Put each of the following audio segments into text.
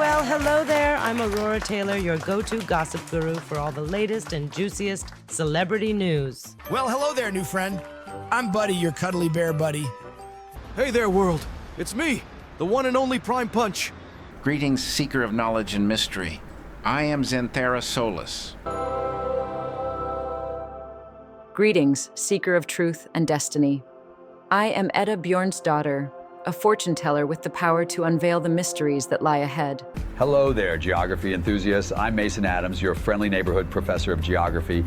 Well, hello there. I'm Aurora Taylor, your go-to gossip guru for all the latest and juiciest celebrity news. Well, hello there, new friend. I'm Buddy, your cuddly bear buddy. Hey there, world. It's me, the one and only Prime Punch. Greetings, seeker of knowledge and mystery. I am Xanthera Solus. Greetings, seeker of truth and destiny. I am Edda Bjorn's daughter, a fortune teller with the power to unveil the mysteries that lie ahead. Hello there, geography enthusiasts. I'm Mason Adams, your friendly neighborhood professor of geography.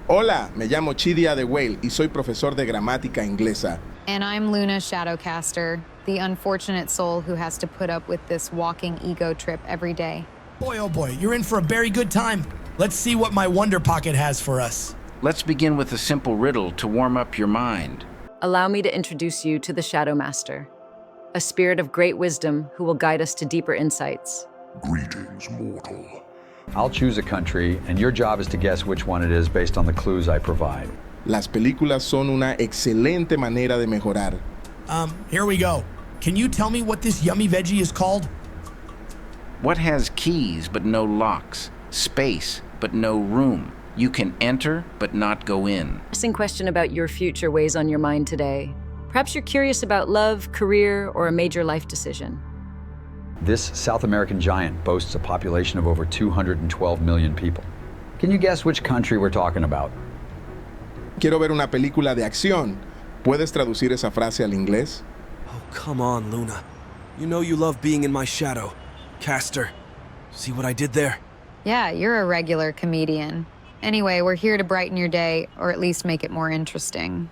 Hola, me llamo Chidia de Whale y soy profesor de gramática inglesa. And I'm Luna Shadowcaster, the unfortunate soul who has to put up with this walking ego trip every day. Boy, oh boy, you're in for a very good time. Let's see what my Wonder Pocket has for us. Let's begin with a simple riddle to warm up your mind. Allow me to introduce you to the Shadow Master, a spirit of great wisdom who will guide us to deeper insights. Greetings, mortal. I'll choose a country, and your job is to guess which one it is based on the clues I provide. Las películas son una excelente manera de mejorar. Here we go. Can you tell me what this yummy veggie is called? What has keys but no locks, space but no room? You can enter but not go in. Interesting question about your future weighs on your mind today. Perhaps you're curious about love, career, or a major life decision. This South American giant boasts a population of over 212 million people. Can you guess which country we're talking about? Quiero ver una película de acción. ¿Puedes traducir esa frase al inglés? Oh, come on, Luna. You know you love being in my shadow. Caster, see what I did there? Yeah, you're a regular comedian. Anyway, we're here to brighten your day, or at least make it more interesting.